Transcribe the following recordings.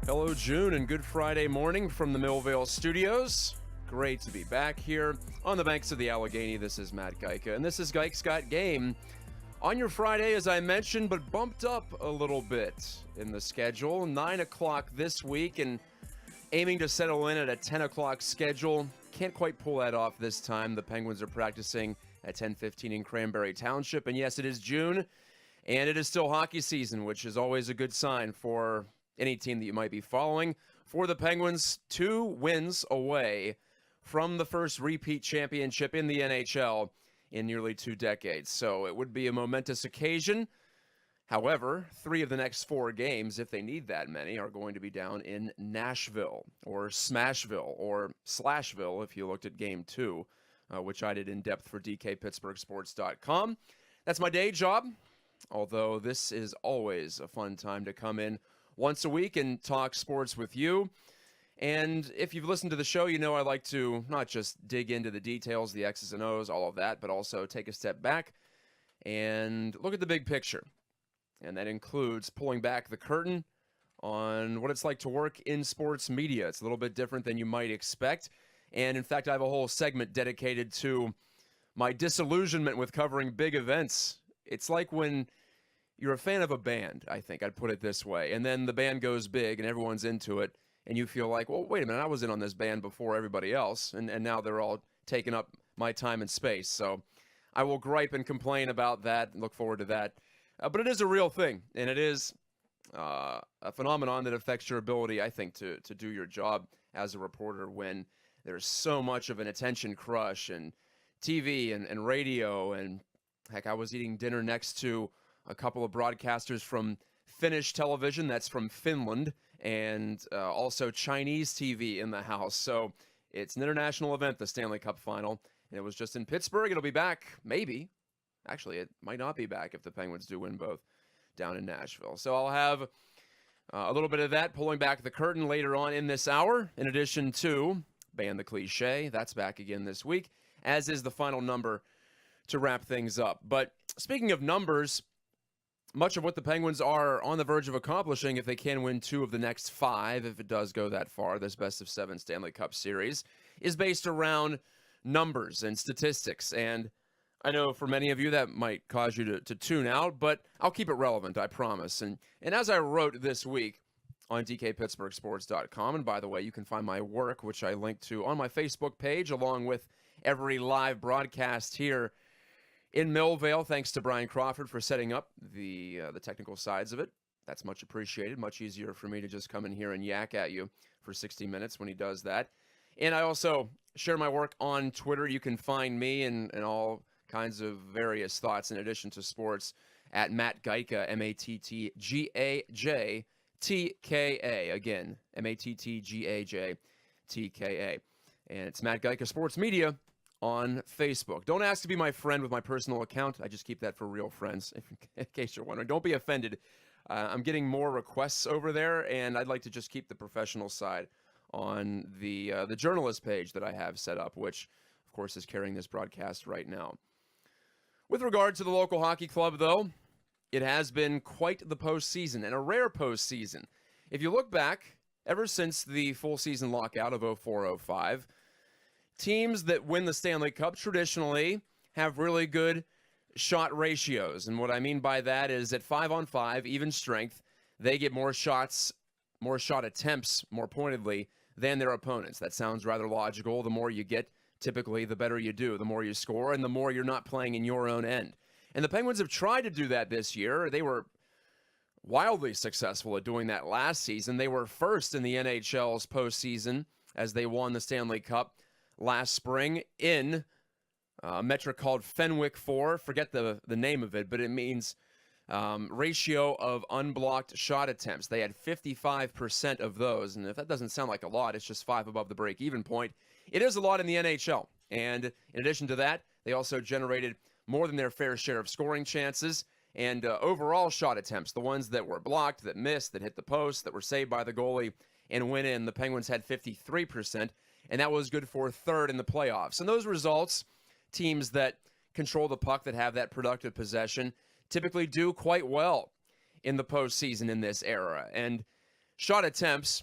Hello, June, and good Friday morning from the Millvale studios. Great to be back here on the banks of the Allegheny. This is Matt Gajtka, and this is Gajk's Got Game. On your Friday, as I mentioned, but bumped up a little bit in the schedule. 9 o'clock this week, and aiming to settle in at a 10 o'clock schedule. Can't quite pull that off this time. The Penguins are practicing at 10:15 in Cranberry Township. And yes, it is June, and it is still hockey season, which is always a good sign for any team that you might be following. For the Penguins, 2 wins away from the first repeat championship in the NHL in nearly 2 decades. So it would be a momentous occasion. However, 3 of the next 4 games, if they need that many, are going to be down in Nashville or Smashville or Slashville if you looked at Game 2, which I did in depth for DKPittsburghSports.com. That's my day job, although this is always a fun time to come in once a week and talk sports with you. And if you've listened to the show, you know I like to not just dig into the details, the X's and O's, all of that, but also take a step back and look at the big picture. And that includes pulling back the curtain on what it's like to work in sports media. It's a little bit different than you might expect. And in fact, I have a whole segment dedicated to my disillusionment with covering big events. It's like when you're a fan of a band, I think I'd put it this way, and then the band goes big and everyone's into it, and you feel like, well, wait a minute, I was in on this band before everybody else, and now they're all taking up my time and space. So I will gripe and complain about that and look forward to that. But it is a real thing, and it is a phenomenon that affects your ability, I think, to do your job as a reporter when there's so much of an attention crush and TV and radio. And heck, I was eating dinner next to a couple of broadcasters from Finnish television, that's from Finland, and also Chinese TV in the house. So it's an international event, the Stanley Cup final, and it was just in Pittsburgh. It'll be back, maybe. Actually, it might not be back if the Penguins do win both down in Nashville. So I'll have a little bit of that, pulling back the curtain later on in this hour, in addition to Ban the Cliche. That's back again this week, as is the final number to wrap things up. But speaking of numbers, much of what the Penguins are on the verge of accomplishing, if they can win 2 of the next 5, if it does go that far, this best-of-7 Stanley Cup series, is based around numbers and statistics. And I know for many of you that might cause you to tune out, but I'll keep it relevant, I promise. And as I wrote this week on DKPittsburghSports.com, and by the way, you can find my work, which I link to on my Facebook page, along with every live broadcast here in Millvale. Thanks to Brian Crawford for setting up the technical sides of it. That's much appreciated. Much easier for me to just come in here and yak at you for 60 minutes when he does that. And I also share my work on Twitter. You can find me and all kinds of various thoughts in addition to sports at Matt Gajtka, MattGajtka. Again, MattGajtka. And it's Matt Gajtka Sports Media on Facebook. Don't ask to be my friend with my personal account. I just keep that for real friends, in case you're wondering. Don't be offended. I'm getting more requests over there, and I'd like to just keep the professional side on the journalist page that I have set up, which, of course, is carrying this broadcast right now. With regard to the local hockey club, though, it has been quite the postseason, and a rare postseason. If you look back, ever since the full season lockout of 04-05, teams that win the Stanley Cup traditionally have really good shot ratios. And what I mean by that is at 5-on-5, even strength, they get more shot attempts, more pointedly, than their opponents. That sounds rather logical. The more you get, typically, the better you do. The more you score, and the more you're not playing in your own end. And the Penguins have tried to do that this year. They were wildly successful at doing that last season. They were first in the NHL's postseason as they won the Stanley Cup last spring in a metric called Fenwick 4. Forget the name of it, but it means ratio of unblocked shot attempts. They had 55% of those, and if that doesn't sound like a lot, it's just 5 above the break-even point. It is a lot in the NHL, and in addition to that, they also generated more than their fair share of scoring chances and overall shot attempts, the ones that were blocked, that missed, that hit the post, that were saved by the goalie and went in. The Penguins had 53%. And that was good for 3rd in the playoffs. And those results, teams that control the puck, that have that productive possession, typically do quite well in the postseason in this era. And shot attempts,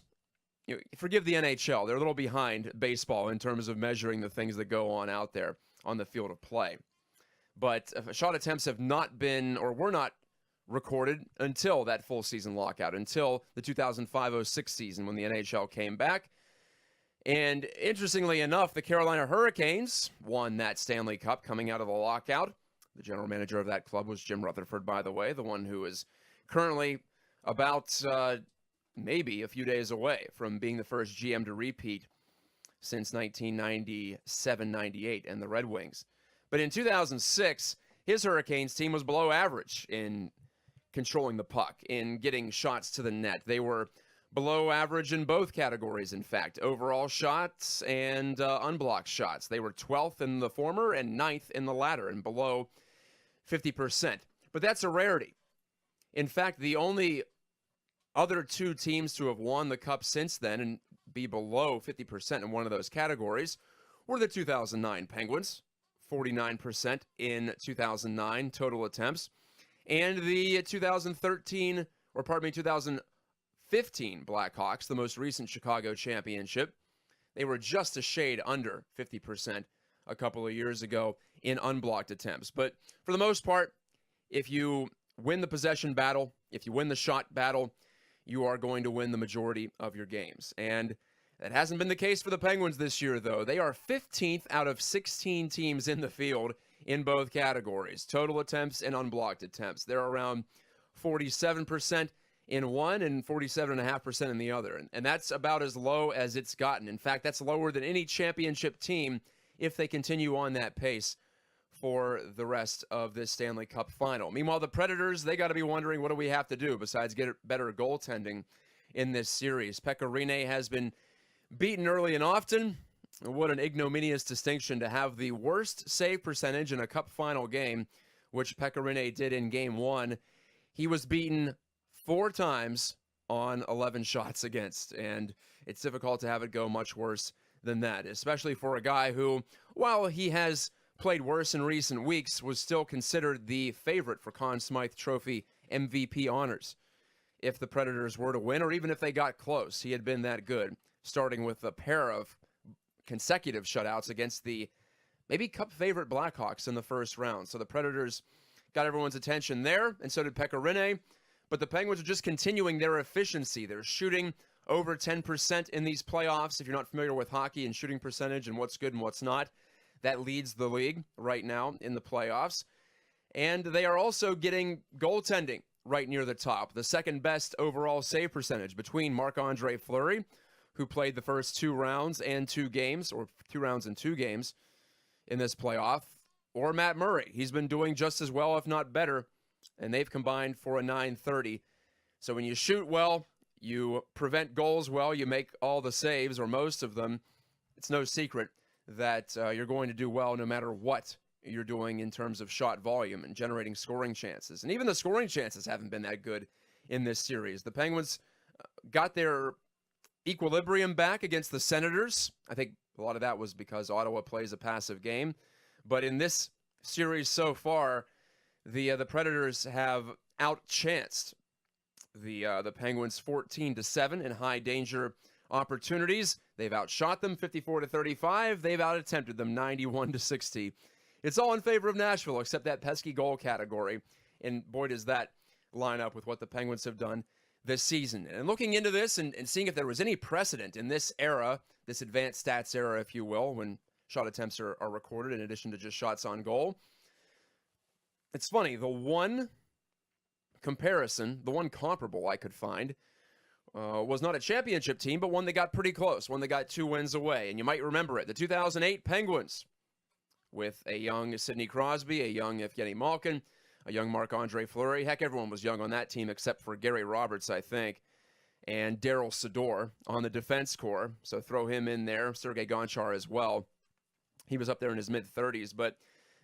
forgive the NHL, they're a little behind baseball in terms of measuring the things that go on out there on the field of play. But shot attempts have not been, or were not recorded until that full season lockout, until the 2005-06 season when the NHL came back. And interestingly enough, the Carolina Hurricanes won that Stanley Cup coming out of the lockout. The general manager of that club was Jim Rutherford, by the way, the one who is currently about maybe a few days away from being the first GM to repeat since 1997-98 and the Red Wings. But in 2006, his Hurricanes team was below average in controlling the puck, in getting shots to the net. They were below average in both categories, in fact, overall shots and unblocked shots. They were 12th in the former and 9th in the latter, and below 50%. But that's a rarity. In fact, the only other two teams to have won the Cup since then and be below 50% in one of those categories were the 2009 Penguins, 49% in 2009 total attempts, and the 2015 Blackhawks, the most recent Chicago championship. They were just a shade under 50% a couple of years ago in unblocked attempts. But for the most part, if you win the possession battle, if you win the shot battle, you are going to win the majority of your games. And that hasn't been the case for the Penguins this year, though. They are 15th out of 16 teams in the field in both categories, total attempts and unblocked attempts. They're around 47% in one and 47.5% in the other. And that's about as low as it's gotten. In fact, that's lower than any championship team if they continue on that pace for the rest of this Stanley Cup final. Meanwhile, the Predators, they got to be wondering, what do we have to do besides get better goaltending in this series? Pekka Rinne has been beaten early and often. What an ignominious distinction to have the worst save percentage in a Cup final game, which Pekka Rinne did in Game 1. He was beaten 4 times on 11 shots against, and it's difficult to have it go much worse than that, especially for a guy who, while he has played worse in recent weeks, was still considered the favorite for Conn Smythe Trophy MVP honors. If the Predators were to win, or even if they got close, he had been that good, starting with a pair of consecutive shutouts against the maybe Cup favorite Blackhawks in the first round. So the Predators got everyone's attention there, and so did Pekka Rinne. But the Penguins are just continuing their efficiency. They're shooting over 10% in these playoffs. If you're not familiar with hockey and shooting percentage and what's good and what's not, that leads the league right now in the playoffs. And they are also getting goaltending right near the top. The second best overall save percentage between Marc-Andre Fleury, who played the first 2 rounds and 2 games, or 2 rounds and 2 games in this playoff, or Matt Murray. He's been doing just as well, if not better, and they've combined for a .930. So when you shoot well, you prevent goals well, you make all the saves, or most of them, it's no secret that you're going to do well no matter what you're doing in terms of shot volume and generating scoring chances. And even the scoring chances haven't been that good in this series. The Penguins got their equilibrium back against the Senators. I think a lot of that was because Ottawa plays a passive game. But in this series so far, the Predators have outchanced the Penguins 14-7 in high danger opportunities. They've outshot them 54-35. They've out-attempted them 91-60. It's all in favor of Nashville, except that pesky goal category. And boy, does that line up with what the Penguins have done this season. And looking into this and seeing if there was any precedent in this era, this advanced stats era, if you will, when shot attempts are recorded in addition to just shots on goal. It's funny, the one comparison, the one comparable I could find was not a championship team, but one that got pretty close, one that got 2 wins away. And you might remember it, the 2008 Penguins, with a young Sidney Crosby, a young Evgeny Malkin, a young Marc-Andre Fleury. Heck, everyone was young on that team except for Gary Roberts, I think, and Daryl Sador on the defense corps. So throw him in there, Sergei Gonchar as well. He was up there in his mid-30s. But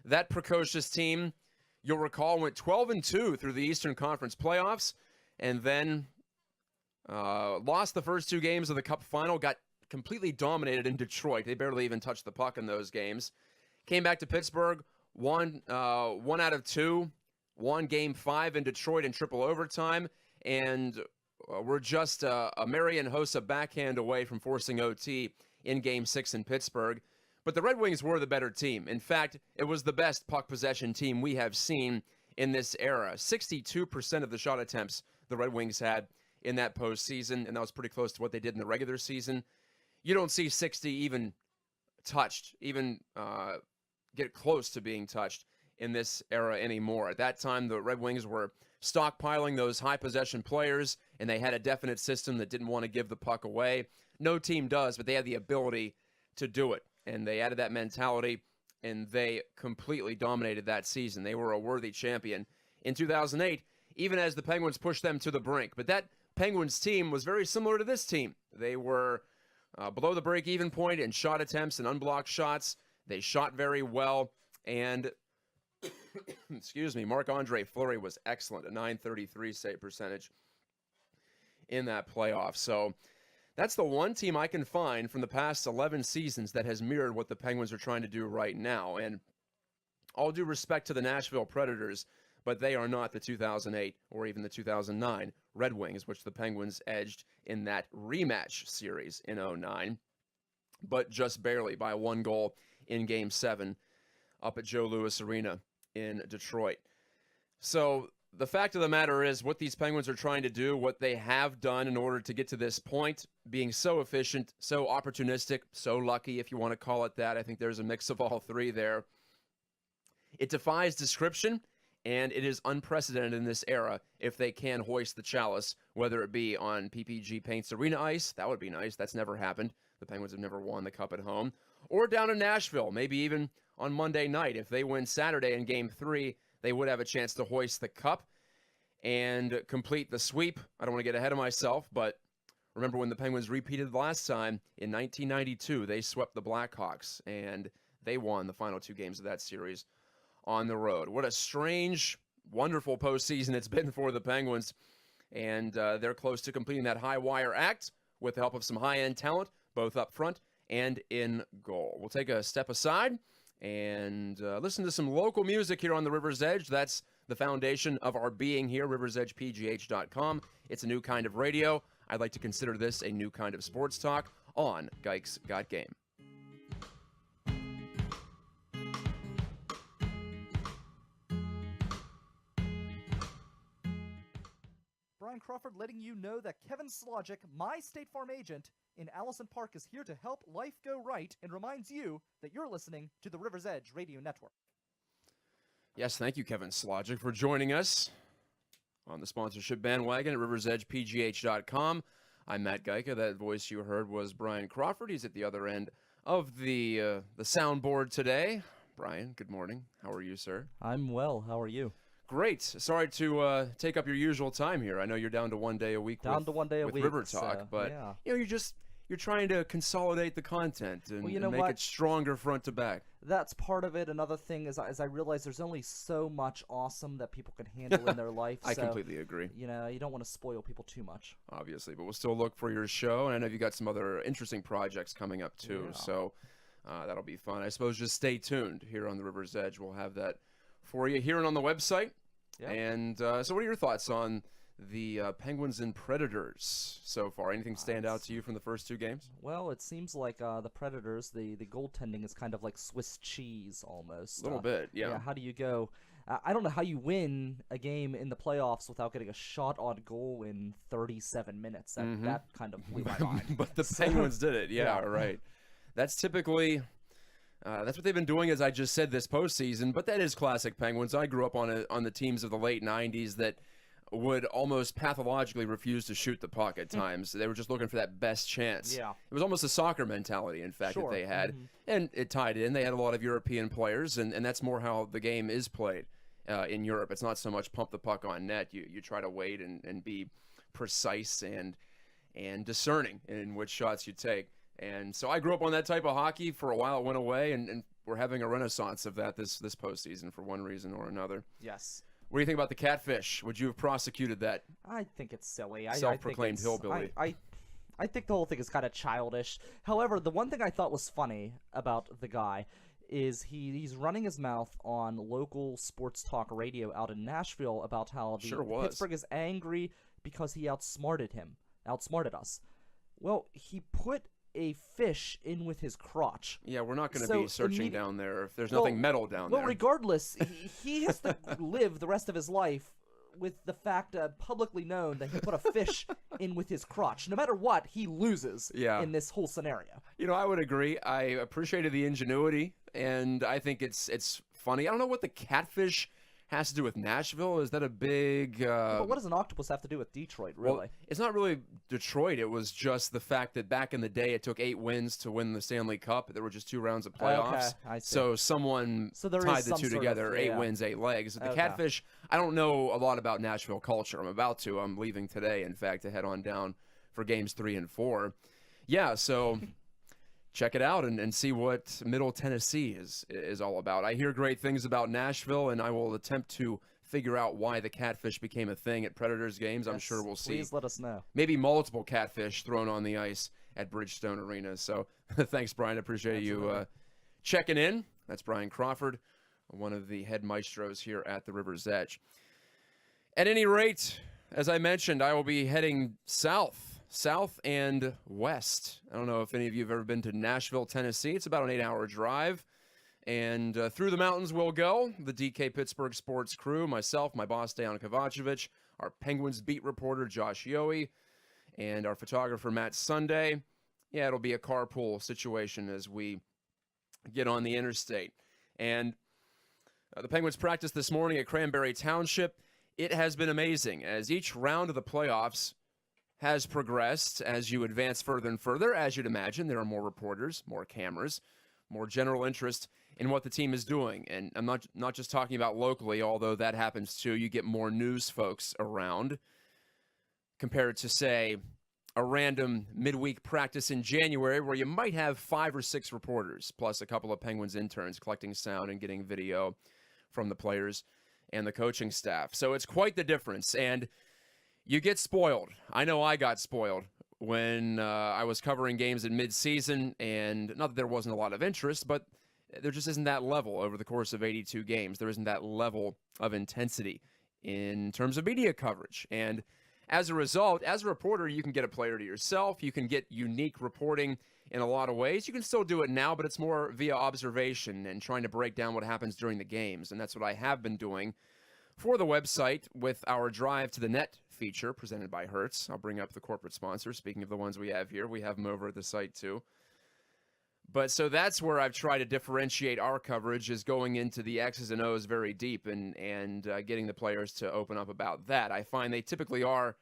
that precocious team, you'll recall, went 12-2 through the Eastern Conference playoffs, and then lost the first 2 games of the Cup final, got completely dominated in Detroit. They barely even touched the puck in those games. Came back to Pittsburgh, won 1 out of 2, won Game 5 in Detroit in triple overtime, and were just a Marian Hossa backhand away from forcing OT in Game 6 in Pittsburgh. But the Red Wings were the better team. In fact, it was the best puck possession team we have seen in this era. 62% of the shot attempts the Red Wings had in that postseason, and that was pretty close to what they did in the regular season. You don't see 60 even touched, even get close to being touched in this era anymore. At that time, the Red Wings were stockpiling those high possession players, and they had a definite system that didn't want to give the puck away. No team does, but they had the ability to do it, and they added that mentality, and they completely dominated that season. They were a worthy champion in 2008, even as the Penguins pushed them to the brink. But that Penguins team was very similar to this team. They were below the break-even point in shot attempts and unblocked shots. They shot very well, and excuse me, Marc-Andre Fleury was excellent, a .933 save percentage in that playoff. So that's the one team I can find from the past 11 seasons that has mirrored what the Penguins are trying to do right now. And all due respect to the Nashville Predators, but they are not the 2008 or even the 2009 Red Wings, which the Penguins edged in that rematch series in 2009, but just barely by 1 goal in Game 7 up at Joe Louis Arena in Detroit. So the fact of the matter is what these Penguins are trying to do, what they have done in order to get to this point, being so efficient, so opportunistic, so lucky, if you want to call it that. I think there's a mix of all three there. It defies description, and it is unprecedented in this era if they can hoist the chalice, whether it be on PPG Paints Arena ice. That would be nice. That's never happened. The Penguins have never won the Cup at home. Or down in Nashville, maybe even on Monday night. If they win Saturday in Game 3, they would have a chance to hoist the Cup and complete the sweep. I don't want to get ahead of myself, but remember when the Penguins repeated the last time in 1992, they swept the Blackhawks, and they won the final 2 games of that series on the road. What a strange, wonderful postseason it's been for the Penguins, and they're close to completing that high-wire act with the help of some high-end talent, both up front and in goal. We'll take a step aside and listen to some local music here on the River's Edge. That's the foundation of our being here, riversedgepgh.com. It's a new kind of radio. I'd like to consider this a new kind of sports talk on Gajks Got Game. Brian Crawford letting you know that Kevin Slogic, my State Farm agent in Allison Park, is here to help life go right and reminds you that you're listening to the River's Edge Radio Network. Yes, thank you, Kevin Slogic, for joining us on the sponsorship bandwagon at riversedgepgh.com. I'm Matt Gajtka. That voice you heard was Brian Crawford. He's at the other end of the soundboard today. Brian, good morning. How are you, sir? I'm well. How are you? Great. Sorry to take up your usual time here. I know you're down to 1 day a week with River Talk, but yeah. You're trying to consolidate the content and, and make it stronger front to back. That's part of it. Another thing is I realize there's only so much awesome that people can handle in their life. I completely agree. You don't want to spoil people too much. Obviously, but we'll still look for your show, and I know you got some other interesting projects coming up too, so that'll be fun. I suppose just stay tuned here on the River's Edge. We'll have that for you here and on the website. Yeah. And so what are your thoughts on the Penguins and Predators so far? Anything stand out to you from the first 2 games? Well, it seems like the Predators, the goaltending is kind of like Swiss cheese almost. A little bit, yeah. How do you go? I don't know how you win a game in the playoffs without getting a shot on goal in 37 minutes. That kind of blew my mind. But the Penguins did it, yeah, right. That's typically... that's what they've been doing, as I just said, this postseason, but that is classic Penguins. I grew up on the teams of the late 90s that would almost pathologically refuse to shoot the puck at times. They were just looking for that best chance. Yeah. It was almost a soccer mentality, in fact, that they had. And it tied in. They had a lot of European players, and that's more how the game is played in Europe. It's not so much pump the puck on net. You try to wait and be precise and discerning in which shots you take. And so I grew up on that type of hockey. For a while it went away, and we're having a renaissance of that this postseason for one reason or another. Yes. What do you think about the catfish? Would you have prosecuted that? I think it's silly. Self-proclaimed hillbilly. I think the whole thing is kind of childish. However, the one thing I thought was funny about the guy is he's running his mouth on local sports talk radio out in Nashville about how Pittsburgh is angry because he outsmarted us. Well, he put a fish in with his crotch. Yeah, we're not going to be searching down there if there's nothing metal down there. there. Well, regardless, he has to live the rest of his life with the fact publicly known that he put a fish in with his crotch. No matter what, he loses in this whole scenario. You know, I would agree. I appreciated the ingenuity, and I think it's funny. I don't know what the catfish has to do with Nashville. Is that a big... But what does an octopus have to do with Detroit, really? Well, it's not really Detroit. It was just the fact that back in the day, it took 8 wins to win the Stanley Cup. There were just 2 rounds of playoffs. Okay, I see. So someone tied the two together, 8 wins, 8 legs. The catfish, I don't know a lot about Nashville culture. I'm about to. I'm leaving today, in fact, to head on down for games 3 and 4. Yeah, so... check it out and see what Middle Tennessee is all about. I hear great things about Nashville, and I will attempt to figure out why the catfish became a thing at Predators games. I'm sure we'll see. Please let us know. Maybe multiple catfish thrown on the ice at Bridgestone Arena. So thanks, Brian. I appreciate you checking in. That's Brian Crawford, one of the head maestros here at the River's Edge. At any rate, as I mentioned, I will be heading south and west. I don't know if any of you have ever been to Nashville, Tennessee. It's about an 8-hour drive. And through the mountains we'll go. The DK Pittsburgh Sports crew, myself, my boss, Dejan Kovacevic, our Penguins beat reporter, Josh Yohe, and our photographer, Matt Sunday. Yeah, it'll be a carpool situation as we get on the interstate. And the Penguins practiced this morning at Cranberry Township. It has been amazing as each round of the playoffs has progressed as you advance further and further. As you'd imagine, there are more reporters, more cameras, more general interest in what the team is doing. And I'm not just talking about locally, although that happens too. You get more news folks around compared to, say, a random midweek practice in January where you might have 5 or 6 reporters, plus a couple of Penguins interns collecting sound and getting video from the players and the coaching staff. So it's quite the difference. And you get spoiled. I know I got spoiled when I was covering games in midseason, and not that there wasn't a lot of interest, but there just isn't that level over the course of 82 games. There isn't that level of intensity in terms of media coverage. And as a result, as a reporter, you can get a player to yourself. You can get unique reporting in a lot of ways. You can still do it now, but it's more via observation and trying to break down what happens during the games. And that's what I have been doing for the website with our Drive to the Net feature presented by Hertz. I'll bring up the corporate sponsors. Speaking of the ones we have here, we have them over at the site too. But so that's where I've tried to differentiate our coverage, is going into the X's and O's very deep and getting the players to open up about that. I find they typically are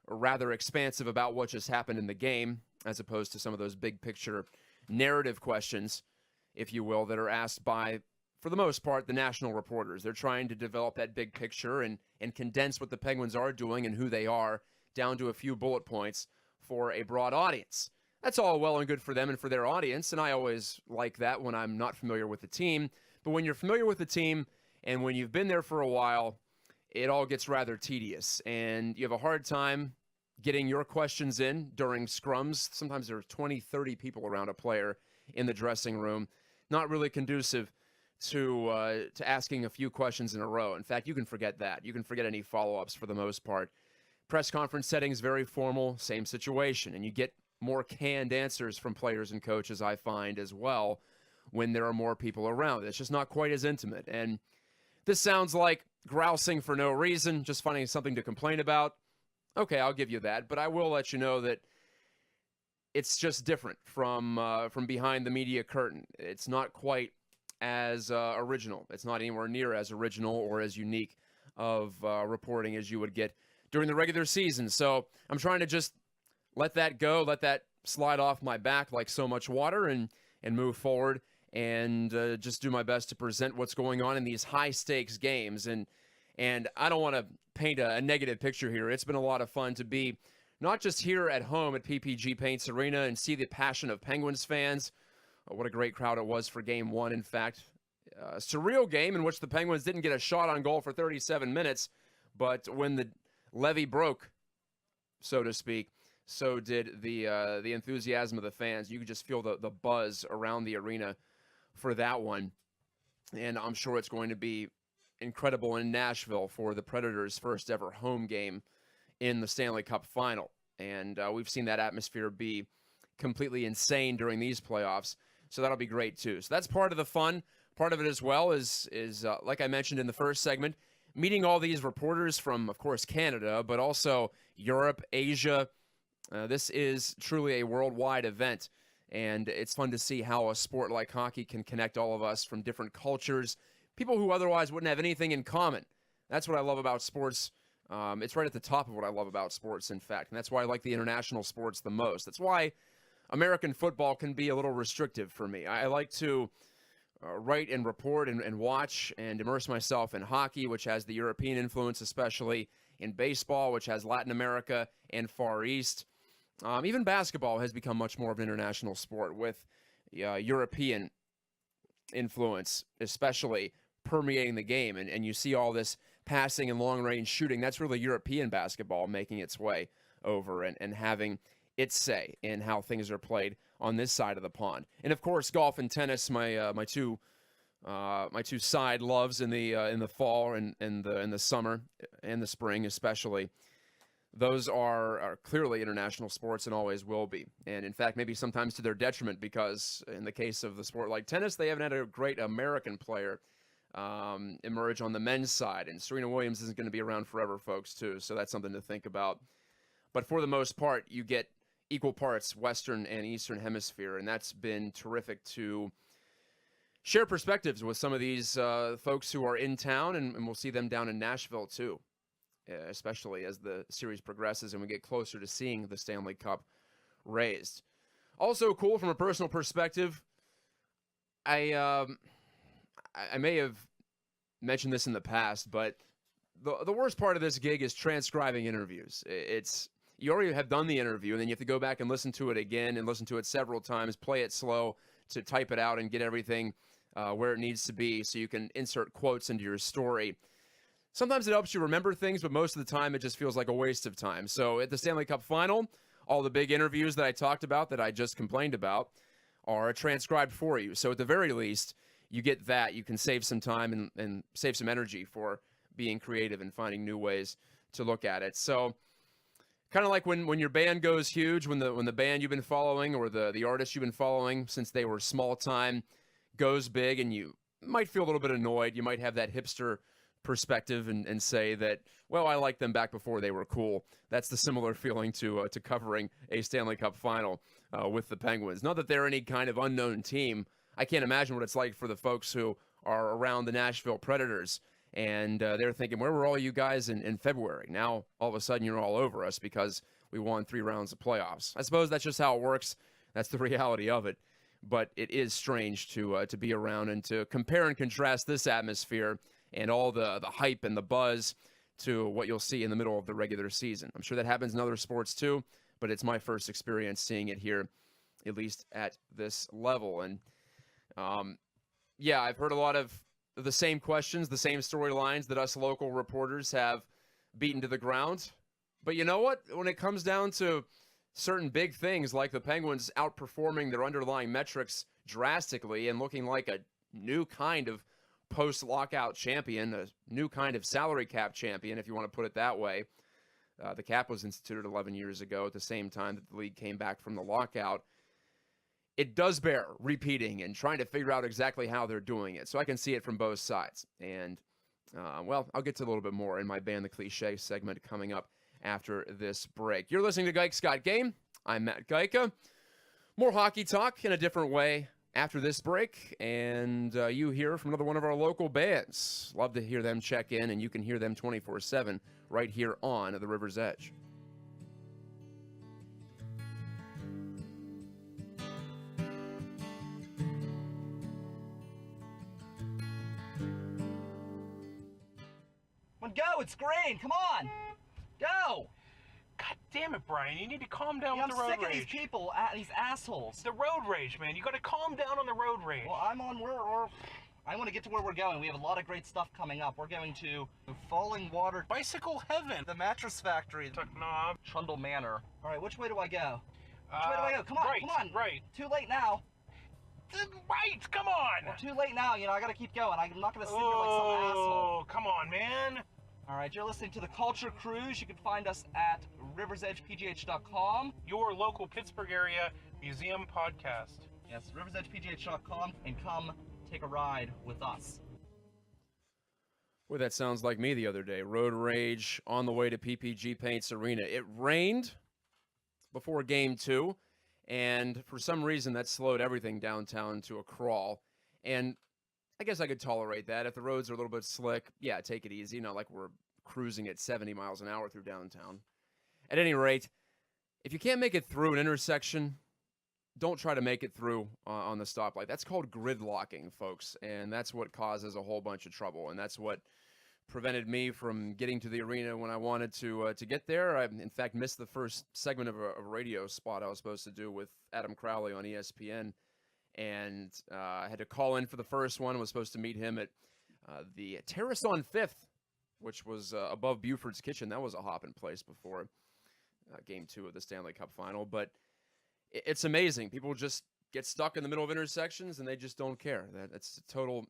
rather expansive about what just happened in the game, as opposed to some of those big picture narrative questions, if you will, that are asked by, for the most part, the national reporters. They're trying to develop that big picture and condense what the Penguins are doing and who they are down to a few bullet points for a broad audience. That's all well and good for them and for their audience, and I always like that when I'm not familiar with the team. But when you're familiar with the team and when you've been there for a while, it all gets rather tedious, and you have a hard time getting your questions in during scrums. Sometimes there are 20, 30 people around a player in the dressing room. Not really conducive to asking a few questions in a row. In fact, you can forget that. You can forget any follow-ups for the most part. Press conference settings, very formal, same situation. And you get more canned answers from players and coaches, I find, as well, when there are more people around. It's just not quite as intimate. And this sounds like grousing for no reason, just finding something to complain about. Okay, I'll give you that. But I will let you know that it's just different from behind the media curtain. It's not quite as original. It's not anywhere near as original or as unique of reporting as you would get during the regular season. So I'm trying to just let that go, let that slide off my back like so much water, and move forward and just do my best to present what's going on in these high-stakes games. And I don't want to paint a negative picture here. It's been a lot of fun to be not just here at home at PPG Paints Arena and see the passion of Penguins fans. What a great crowd it was for Game 1, in fact. A surreal game in which the Penguins didn't get a shot on goal for 37 minutes, but when the levee broke, so to speak, so did the enthusiasm of the fans. You could just feel the buzz around the arena for that one. And I'm sure it's going to be incredible in Nashville for the Predators' first ever home game in the Stanley Cup final. And we've seen that atmosphere be completely insane during these playoffs. So that'll be great, too. So that's part of the fun. Part of it as well is like I mentioned in the first segment, meeting all these reporters from, of course, Canada, but also Europe, Asia. This is truly a worldwide event, and it's fun to see how a sport like hockey can connect all of us from different cultures, people who otherwise wouldn't have anything in common. That's what I love about sports. It's right at the top of what I love about sports, in fact, and that's why I like the international sports the most. That's why American football can be a little restrictive for me. I like to write and report and watch and immerse myself in hockey, which has the European influence, especially in baseball, which has Latin America and Far East. Even basketball has become much more of an international sport with European influence, especially permeating the game. And you see all this passing and long-range shooting. That's really European basketball making its way over and having its say in how things are played on this side of the pond. And of course, golf and tennis, my two side loves in the fall and in the summer and the spring especially. Those are clearly international sports and always will be. And in fact, maybe sometimes to their detriment, because in the case of the sport like tennis, they haven't had a great American player emerge on the men's side. And Serena Williams isn't going to be around forever, folks, too. So that's something to think about. But for the most part, you get equal parts Western and Eastern Hemisphere, and that's been terrific to share perspectives with some of these folks who are in town, and we'll see them down in Nashville, too. Especially as the series progresses and we get closer to seeing the Stanley Cup raised. Also cool from a personal perspective, I may have mentioned this in the past, but the worst part of this gig is transcribing interviews. You already have done the interview, and then you have to go back and listen to it again and listen to it several times, play it slow to type it out and get everything where it needs to be so you can insert quotes into your story. Sometimes it helps you remember things, but most of the time it just feels like a waste of time. So at the Stanley Cup Final, all the big interviews that I talked about, that I just complained about, are transcribed for you. So at the very least, you get that. You can save some time and save some energy for being creative and finding new ways to look at it. So kind of like when your band goes huge, when the band you've been following or the artist you've been following since they were small time goes big, and you might feel a little bit annoyed. You might have that hipster perspective and say that, well, I liked them back before they were cool. That's the similar feeling to covering a Stanley Cup final with the Penguins. Not that they're any kind of unknown team. I can't imagine what it's like for the folks who are around the Nashville Predators, and they're thinking, where were all you guys in February? Now, all of a sudden, you're all over us because we won 3 rounds of playoffs. I suppose that's just how it works. That's the reality of it. But it is strange to be around and to compare and contrast this atmosphere and all the hype and the buzz to what you'll see in the middle of the regular season. I'm sure that happens in other sports too, but it's my first experience seeing it here, at least at this level. And yeah, I've heard a lot of the same questions, the same storylines that us local reporters have beaten to the ground. But you know what? When it comes down to certain big things like the Penguins outperforming their underlying metrics drastically and looking like a new kind of post-lockout champion, a new kind of salary cap champion, if you want to put it that way. The cap was instituted 11 years ago at the same time that the league came back from the lockout. It does bear repeating and trying to figure out exactly how they're doing it. So I can see it from both sides. And, well, I'll get to a little bit more in my Ban the Cliche segment coming up after this break. You're listening to Gajtka Sports Media. I'm Matt Gajtka. More hockey talk in a different way after this break, and you hear from another one of our local bands. Love to hear them check in, and you can hear them 24/7 right here on the River's Edge. Go, it's green, come on! Go! God damn it, Brian. You need to calm down Yeah, with the road I'm sick rage. of these people, these assholes. The road rage, man. You gotta calm down on the road rage. Well, I want to get to where we're going. We have a lot of great stuff coming up. We're going to Falling Water, Bicycle Heaven. The Mattress Factory, Knob. Trundle Manor. All right, which way do I go? Which way do I go? Come on, right, come on. Right. Too late now. Right, come on. Well, too late now. You know, I gotta keep going. I'm not gonna sit here like some asshole. Oh, come on, man. All right, you're listening to the Culture Cruise. You can find us at riversedgepgh.com. Your local Pittsburgh area museum podcast. Yes, riversedgepgh.com, and come take a ride with us. Well, that sounds like me the other day. Road rage on the way to PPG Paints Arena. It rained before Game 2, and for some reason that slowed everything downtown to a crawl. And I guess I could tolerate that. If the roads are a little bit slick, yeah, take it easy. Not like we're cruising at 70 miles an hour through downtown. At any rate, if you can't make it through an intersection, don't try to make it through on the stoplight. That's called gridlocking, folks, and that's what causes a whole bunch of trouble, and that's what prevented me from getting to the arena when I wanted to get there. I, in fact, missed the first segment of a radio spot I was supposed to do with Adam Crowley on ESPN, and I had to call in for the first one. I was supposed to meet him at the Terrace on 5th, which was above Buford's Kitchen. That was a hopping place before Game 2 of the Stanley Cup Final, but it's amazing. People just get stuck in the middle of intersections, and they just don't care. That's total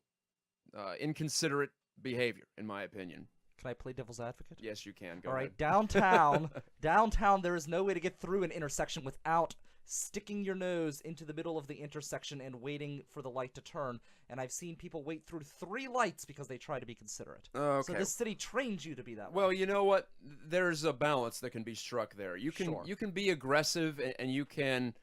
inconsiderate behavior, in my opinion. Can I play devil's advocate? Yes, you can. Go All ahead. right, downtown, there is no way to get through an intersection without sticking your nose into the middle of the intersection and waiting for the light to turn. And I've seen people wait through 3 lights because they try to be considerate. Okay. So this city trains you to be that way. Well, you know what? There's a balance that can be struck there. You can Sure. you can be aggressive and you can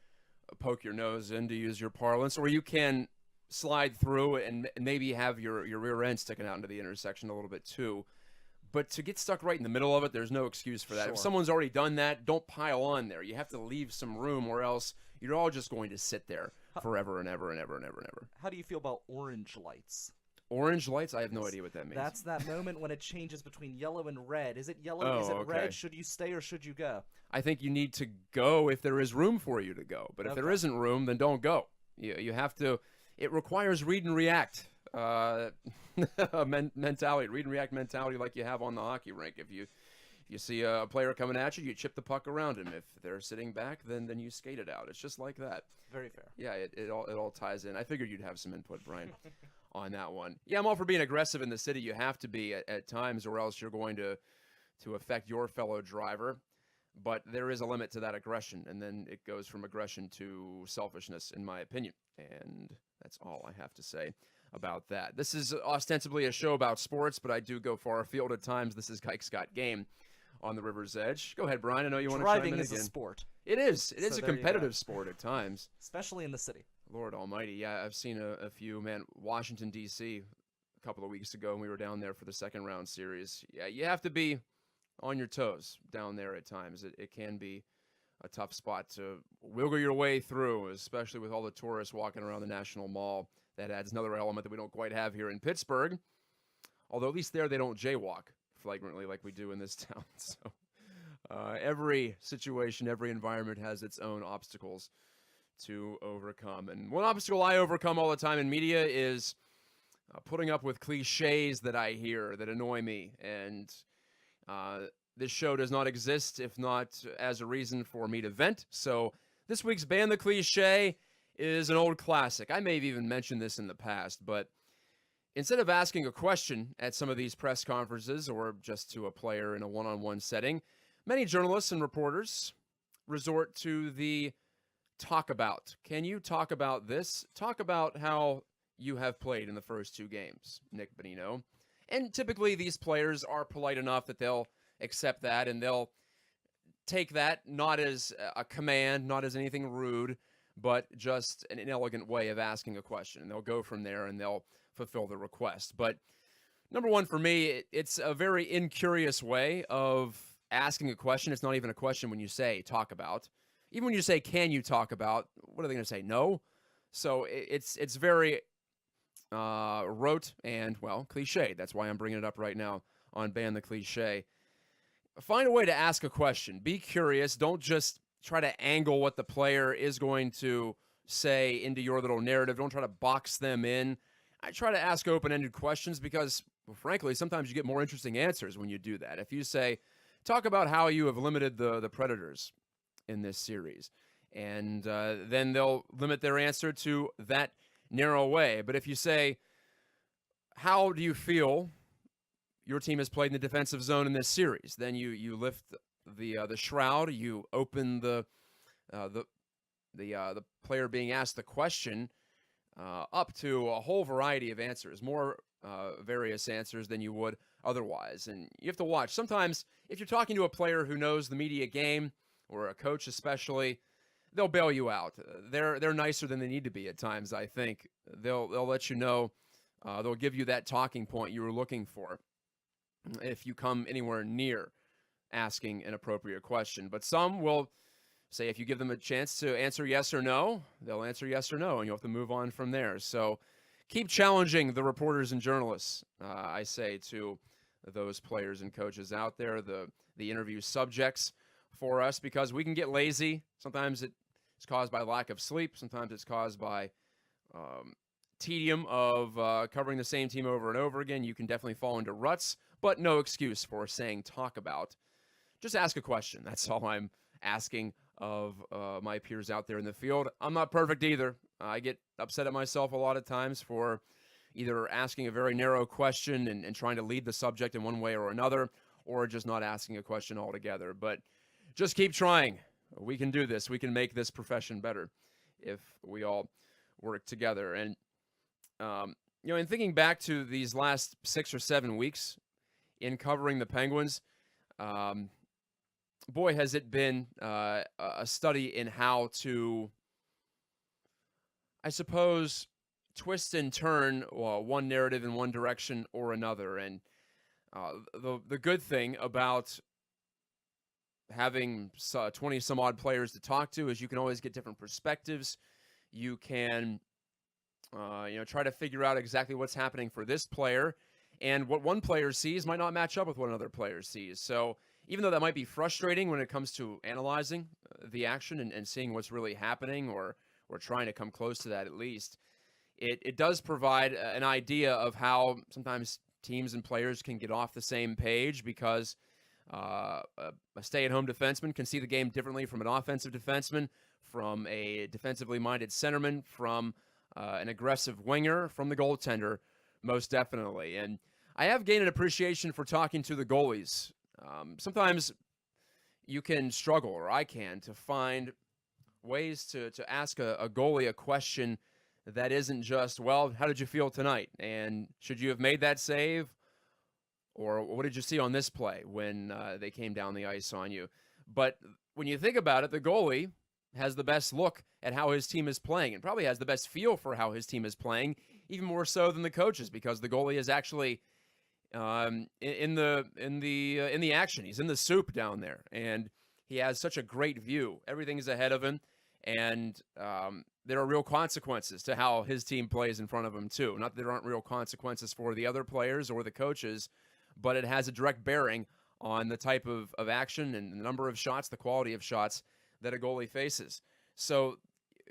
poke your nose in, to use your parlance, or you can slide through and maybe have your rear end sticking out into the intersection a little bit too. But to get stuck right in the middle of it, there's no excuse for that. Sure. If someone's already done that, don't pile on there. You have to leave some room, or else you're all just going to sit there forever and ever and ever and ever and ever. How do you feel about orange lights? Orange lights? I have no idea what that means. That's that moment when it changes between yellow and red. Is it yellow? Oh, Is it okay. red? Should you stay or should you go? I think you need to go if there is room for you to go. But if there Okay. isn't room, then don't go. You have to. It requires read and react mentality, read and react mentality, like you have on the hockey rink. If you see a player coming at you, you chip the puck around him. If they're sitting back, then you skate it out. It's just like that. Very fair. Yeah, it all ties in. I figured you'd have some input, Brian, on that one. Yeah, I'm all for being aggressive in the city. You have to be at times, or else you're going to affect your fellow driver. But there is a limit to that aggression, and then it goes from aggression to selfishness, in my opinion. And that's all I have to say about that. This is ostensibly a show about sports, but I do go far afield at times. This is Gajtka Sports Game on the River's Edge. Go ahead, Brian. I know you want to chime in Driving again. is a sport, It is. It is So a there you go. competitive sport at times. especially in the city. Lord almighty. Yeah, I've seen a few. Man, Washington, D.C. a couple of weeks ago, and we were down there for the second round series. Yeah, you have to be on your toes down there at times. It can be a tough spot to wiggle your way through, especially with all the tourists walking around the National Mall. That adds another element that we don't quite have here in Pittsburgh. Although at least there they don't jaywalk flagrantly like we do in this town. So every situation, every environment has its own obstacles to overcome. And one obstacle I overcome all the time in media is putting up with cliches that I hear that annoy me. And this show does not exist if not as a reason for me to vent. So this week's Ban the Cliche is an old classic. I may have even mentioned this in the past, but instead of asking a question at some of these press conferences or just to a player in a one-on-one setting, many journalists and reporters resort to the talk about. Can you talk about this? Talk about how you have played in the first 2 games, Nick Bonino. And typically these players are polite enough that they'll accept that, and they'll take that not as a command, not as anything rude, but just an inelegant way of asking a question. And they'll go from there and they'll fulfill the request. But number one, for me, it's a very incurious way of asking a question. It's not even a question when you say talk about. Even when you say, can you talk about, what are they going to say? No. So it's very rote and, well, cliche. That's why I'm bringing it up right now on Ban the Cliche. Find a way to ask a question. Be curious. Don't just try to angle what the player is going to say into your little narrative. Don't try to box them in. I try to ask open-ended questions because, well, frankly, sometimes you get more interesting answers when you do that. If you say, talk about how you have limited the Predators in this series, and then they'll limit their answer to that narrow way. But if you say, how do you feel your team has played in the defensive zone in this series. Then you lift the shroud, you open the player being asked the question up to a whole variety of answers, more various answers than you would otherwise. And you have to watch. Sometimes if you're talking to a player who knows the media game, or a coach especially, they'll bail you out. They're nicer than they need to be at times, I think. They'll let you know, they'll give you that talking point you were looking for if you come anywhere near asking an appropriate question. But some will say if you give them a chance to answer yes or no, they'll answer yes or no, and you'll have to move on from there. So keep challenging the reporters and journalists, I say to those players and coaches out there, the interview subjects for us, because we can get lazy. Sometimes it's caused by lack of sleep. Sometimes it's caused by tedium of covering the same team over and over again. You can definitely fall into ruts, but no excuse for saying talk about. Just ask a question. That's all I'm asking of my peers out there in the field. I'm not perfect either. I get upset at myself a lot of times for either asking a very narrow question and trying to lead the subject in one way or another, or just not asking a question altogether. But just keep trying. We can do this. We can make this profession better if we all work together. And, in thinking back to these last 6 or 7 weeks in covering the Penguins, boy, has it been a study in how to, I suppose, twist and turn one narrative in one direction or another. And the good thing about having 20 some odd players to talk to is you can always get different perspectives. You can try to figure out exactly what's happening for this player, and what one player sees might not match up with what another player sees. So even though that might be frustrating when it comes to analyzing the action and seeing what's really happening, or trying to come close to that at least, it does provide an idea of how sometimes teams and players can get off the same page, because a stay-at-home defenseman can see the game differently from an offensive defenseman, from a defensively minded centerman, from an aggressive winger, from the goaltender, most definitely. And I have gained an appreciation for talking to the goalies. Sometimes you can struggle, or I can, to find ways to ask a goalie a question that isn't just, well, how did you feel tonight? And should you have made that save? Or what did you see on this play when they came down the ice on you? But when you think about it, the goalie has the best look at how his team is playing, and probably has the best feel for how his team is playing, even more so than the coaches, because the goalie is actually in the action. He's in the soup down there, and he has such a great view. Everything is ahead of him, and there are real consequences to how his team plays in front of him too. Not that there aren't real consequences for the other players or the coaches, but it has a direct bearing on the type of action and the number of shots, the quality of shots that a goalie faces. So,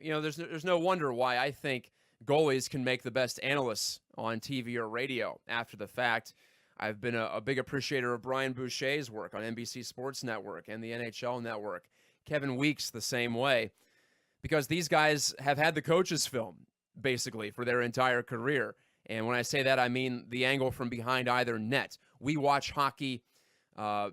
there's no wonder why I think goalies can make the best analysts on TV or radio after the fact. I've been a big appreciator of Brian Boucher's work on NBC Sports Network and the NHL Network. Kevin Weeks the same way, because these guys have had the coach's film, basically, for their entire career. And when I say that, I mean the angle from behind either net. We watch hockey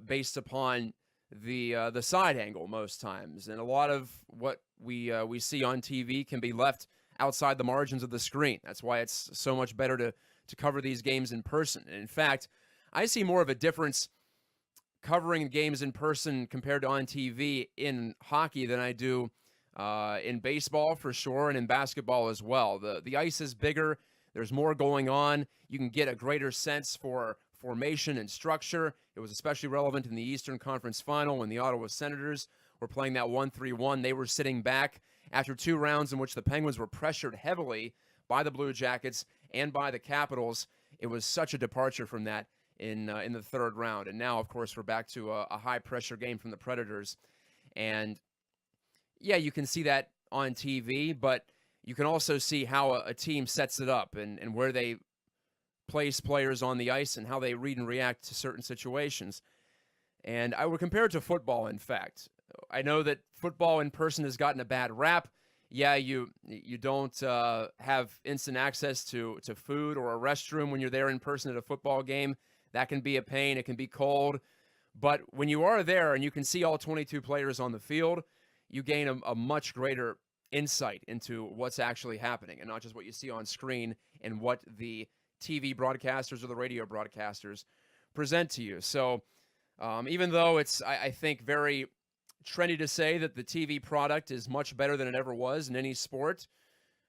based upon the side angle most times, and a lot of what we see on TV can be left outside the margins of the screen. That's why it's so much better to cover these games in person. And in fact, I see more of a difference covering games in person compared to on TV in hockey than I do in baseball, for sure, and in basketball as well. The ice is bigger. There's more going on. You can get a greater sense for formation and structure. It was especially relevant in the Eastern Conference Final when the Ottawa Senators were playing that 1-3-1. They were sitting back after 2 rounds in which the Penguins were pressured heavily by the Blue Jackets and by the Capitals. It was such a departure from that in the 3rd round. And now, of course, we're back to a high-pressure game from the Predators. And, yeah, you can see that on TV, but you can also see how a team sets it up and where they place players on the ice and how they read and react to certain situations. And I would compare it to football, in fact. I know that football in person has gotten a bad rap. Yeah, you don't have instant access to food or a restroom when you're there in person at a football game. That can be a pain. It can be cold. But when you are there and you can see all 22 players on the field, you gain a much greater insight into what's actually happening and not just what you see on screen and what the TV broadcasters or the radio broadcasters present to you. So even though it's, I think, very trendy to say that the TV product is much better than it ever was in any sport,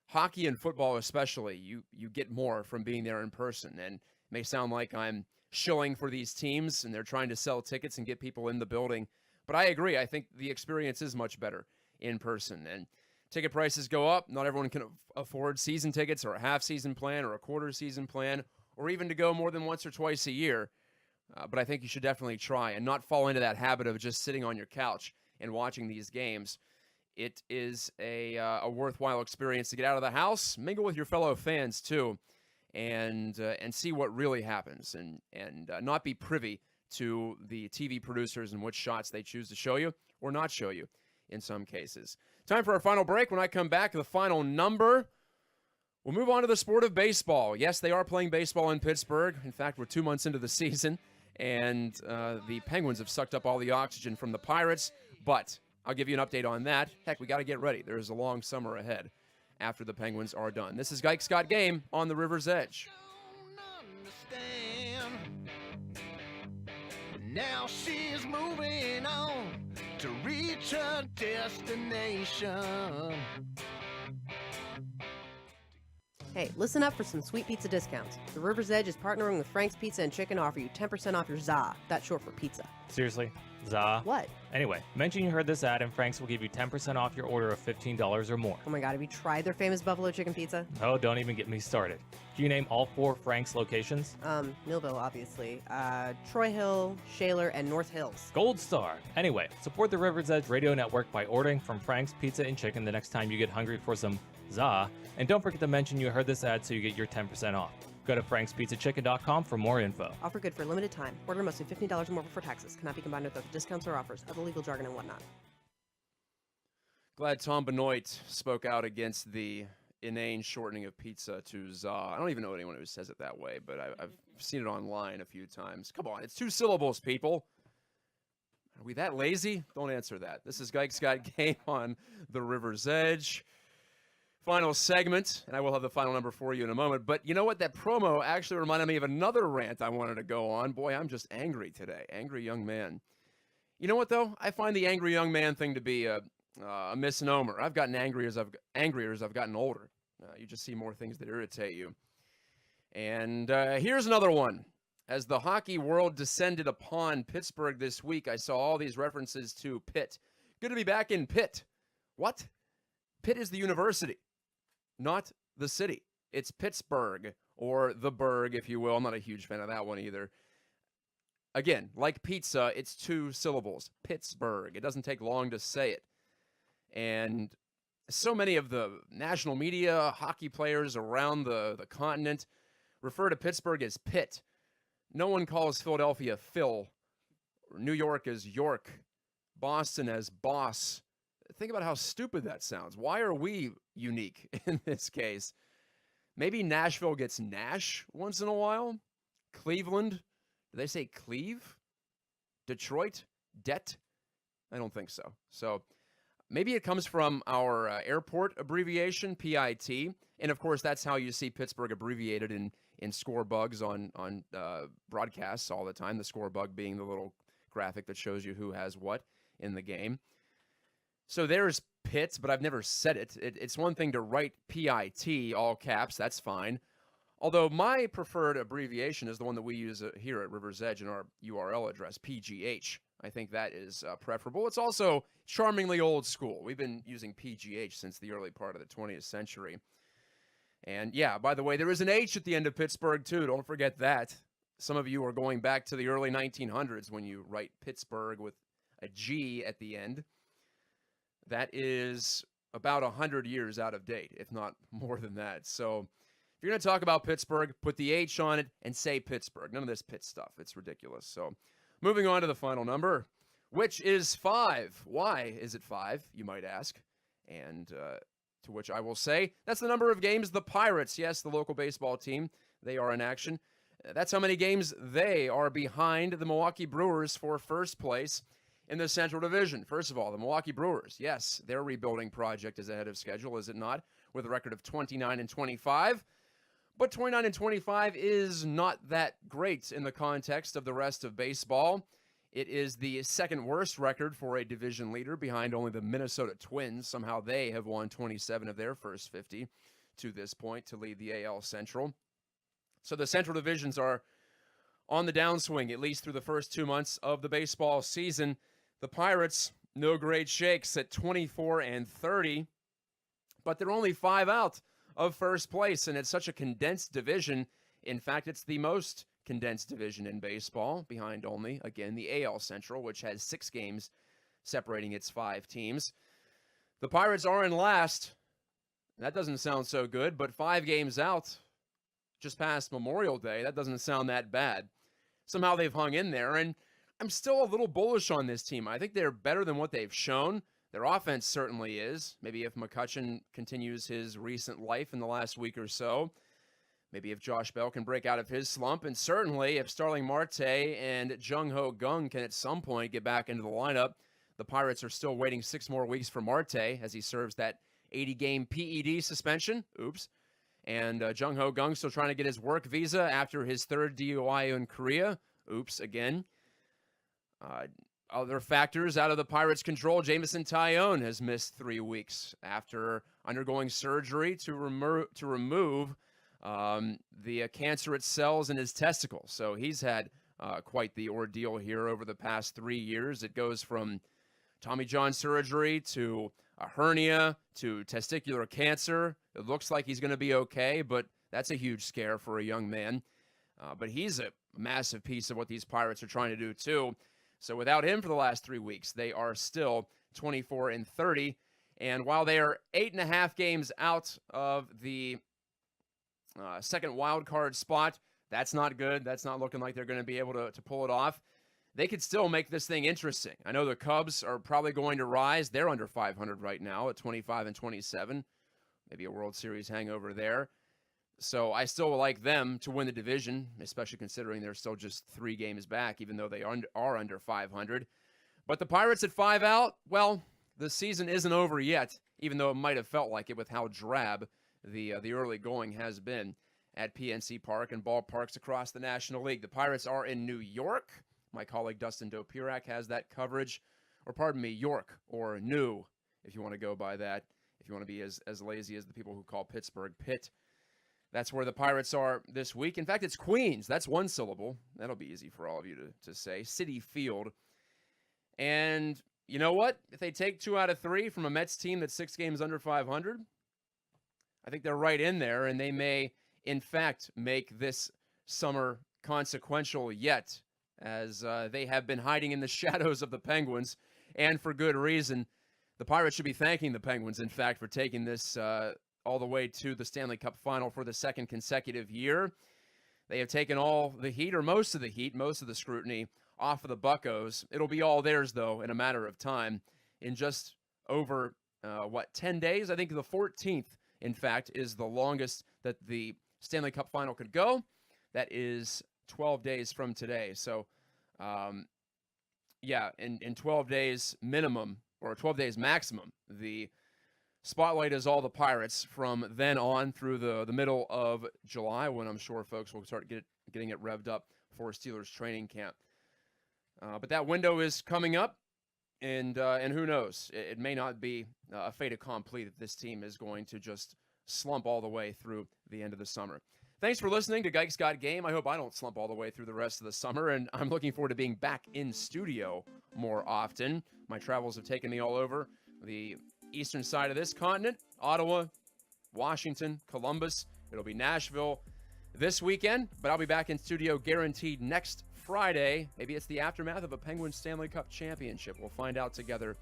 hockey and football especially, you get more from being there in person. And it may sound like I'm shilling for these teams and they're trying to sell tickets and get people in the building, but I agree. I think the experience is much better in person. And ticket prices go up. Not everyone can afford season tickets or a half-season plan or a quarter-season plan or even to go more than once or twice a year. But I think you should definitely try and not fall into that habit of just sitting on your couch and watching these games. It is a worthwhile experience to get out of the house, mingle with your fellow fans too, and see what really happens and not be privy to the TV producers and which shots they choose to show you or not show you in some cases. Time for our final break. When I come back, the final number. We'll move on to the sport of baseball. Yes, they are playing baseball in Pittsburgh. In fact, we're 2 months into the season, and the Penguins have sucked up all the oxygen from the Pirates, but I'll give you an update on that. Heck, we got to get ready. There's a long summer ahead after the Penguins are done. This is Gajtka Game on the River's Edge. Now she's moving on to reach her destination. Hey, listen up for some sweet pizza discounts. The River's Edge is partnering with Frank's Pizza and Chicken to offer you 10% off your ZA. That's short for pizza. Seriously? ZA? What? Anyway, mention you heard this ad and Frank's will give you 10% off your order of $15 or more. Oh my god, have you tried their famous buffalo chicken pizza? Oh, don't even get me started. Can you name all 4 Frank's locations? Millville, obviously. Troy Hill, Shaler, and North Hills. Gold star. Anyway, support the River's Edge Radio Network by ordering from Frank's Pizza and Chicken the next time you get hungry for some ZA. And don't forget to mention you heard this ad so you get your 10% off. Go to frankspizzachicken.com for more info. Offer good for a limited time. Order must be $15 or more before taxes. Cannot be combined with other discounts or offers. Other legal jargon and whatnot. Glad Tom Benoit spoke out against the inane shortening of pizza to za. I don't even know anyone who says it that way, but I've seen it online a few times. Come on, it's 2 syllables, people. Are we that lazy? Don't answer that. This is Gajtka Game on the River's Edge. Final segment, and I will have the final number for you in a moment. But you know what? That promo actually reminded me of another rant I wanted to go on. Boy, I'm just angry today. Angry young man. You know what, though? I find the angry young man thing to be a misnomer. I've gotten angrier as I've gotten older. You just see more things that irritate you. And here's another one. As the hockey world descended upon Pittsburgh this week, I saw all these references to Pitt. Good to be back in Pitt. What? Pitt is the university, not the city. It's Pittsburgh, or the Burg, if you will. I'm not a huge fan of that one either. Again, like pizza, it's 2 syllables. Pittsburgh. It doesn't take long to say it. And so many of the national media, hockey players around the continent refer to Pittsburgh as Pitt. No one calls Philadelphia Phil, or New York as York, Boston as Boss. Think about how stupid that sounds. Why are we unique in this case? Maybe Nashville gets Nash once in a while. Cleveland, do they say Cleve? Detroit? Det? I don't think so. So maybe it comes from our airport abbreviation, PIT. And of course, that's how you see Pittsburgh abbreviated in score bugs on broadcasts all the time. The score bug being the little graphic that shows you who has what in the game. So there's Pitt, but I've never said it. It's one thing to write PIT, all caps, that's fine. Although my preferred abbreviation is the one that we use here at River's Edge in our URL address, PGH. I think that is preferable. It's also charmingly old school. We've been using PGH since the early part of the 20th century. And yeah, by the way, there is an H at the end of Pittsburgh too. Don't forget that. Some of you are going back to the early 1900s when you write Pittsburgh with a G at the end. That is about 100 years out of date, if not more than that. So if you're going to talk about Pittsburgh, put the H on it and say Pittsburgh. None of this Pitt stuff. It's ridiculous. So moving on to the final number, which is 5. Why is it 5, you might ask? And to which I will say, that's the number of games the Pirates, yes, the local baseball team, they are in action, That's how many games they are behind the Milwaukee Brewers for first place in the Central Division. First of all, the Milwaukee Brewers, yes, their rebuilding project is ahead of schedule, is it not? With a record of 29-25. But 29-25 is not that great in the context of the rest of baseball. It is the second worst record for a division leader behind only the Minnesota Twins. Somehow they have won 27 of their first 50 to this point to lead the AL Central. So the Central Divisions are on the downswing, at least through the first 2 months of the baseball season. The Pirates, no great shakes at 24-30, but they're only 5 out of first place, and it's such a condensed division. In fact, it's the most condensed division in baseball, behind only, again, the AL Central, which has 6 games separating its 5 teams. The Pirates are in last. That doesn't sound so good, but 5 games out just past Memorial Day, that doesn't sound that bad. Somehow they've hung in there, and I'm still a little bullish on this team. I think they're better than what they've shown. Their offense certainly is. Maybe if McCutchen continues his recent life in the last week or so. Maybe if Josh Bell can break out of his slump. And certainly if Starling Marte and Jung-Ho Kang can at some point get back into the lineup. The Pirates are still waiting 6 more weeks for Marte as he serves that 80-game PED suspension. Oops. And Jung-Ho Kang still trying to get his work visa after his 3rd DUI in Korea. Oops, again. Other factors out of the Pirates' control. Jameson Taillon has missed 3 weeks after undergoing surgery to remove the cancerous cells in his testicles. So he's had quite the ordeal here over the past 3 years. It goes from Tommy John surgery to a hernia to testicular cancer. It looks like he's going to be okay, but that's a huge scare for a young man. But he's a massive piece of what these Pirates are trying to do too. So without him for the last 3 weeks, they are still 24-30. And while they are 8.5 games out of the second wild card spot, that's not good. That's not looking like they're going to be able to pull it off. They could still make this thing interesting. I know the Cubs are probably going to rise. They're under 500 right now at 25-27. Maybe a World Series hangover there. So I still like them to win the division, especially considering they're still just 3 games back, even though they are under 500. But the Pirates at 5 out, well, the season isn't over yet, even though it might have felt like it with how drab the early going has been at PNC Park and ballparks across the National League. The Pirates are in New York. My colleague Dustin Dopirak has that coverage. Or pardon me, York, or New, if you want to go by that. If you want to be as lazy as the people who call Pittsburgh Pitt. That's where the Pirates are this week. In fact, it's Queens. That's 1 syllable. That'll be easy for all of you to say. Citi Field. And you know what? If they take 2 out of 3 from a Mets team that's 6 games under 500, I think they're right in there, and they may, in fact, make this summer consequential yet, as they have been hiding in the shadows of the Penguins, and for good reason. The Pirates should be thanking the Penguins, in fact, for taking this all the way to the Stanley Cup final for the 2nd consecutive year. They have taken all the heat, or most of the heat, most of the scrutiny off of the Buccos. It'll be all theirs, though, in a matter of time. In just over, 10 days? I think the 14th, in fact, is the longest that the Stanley Cup final could go. That is 12 days from today. So, in 12 days minimum, or 12 days maximum, the spotlight is all the Pirates from then on through the middle of July, when I'm sure folks will start getting it revved up for Steelers training camp. But that window is coming up, and who knows? It may not be a fait accompli that this team is going to just slump all the way through the end of the summer. Thanks for listening to Gajtka Got Game. I hope I don't slump all the way through the rest of the summer, and I'm looking forward to being back in studio more often. My travels have taken me all over the eastern side of this continent, Ottawa, Washington, Columbus. It'll be Nashville this weekend, but I'll be back in studio guaranteed next Friday. Maybe it's the aftermath of a Penguins Stanley Cup championship. We'll find out together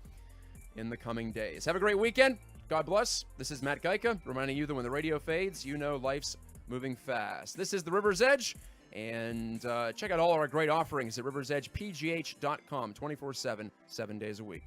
in the coming days. Have a great weekend. God bless. This is Matt Gajtka, reminding you that when the radio fades, you know life's moving fast. This is the River's Edge, and check out all our great offerings at riversedgepgh.com 24/7, 7 days a week.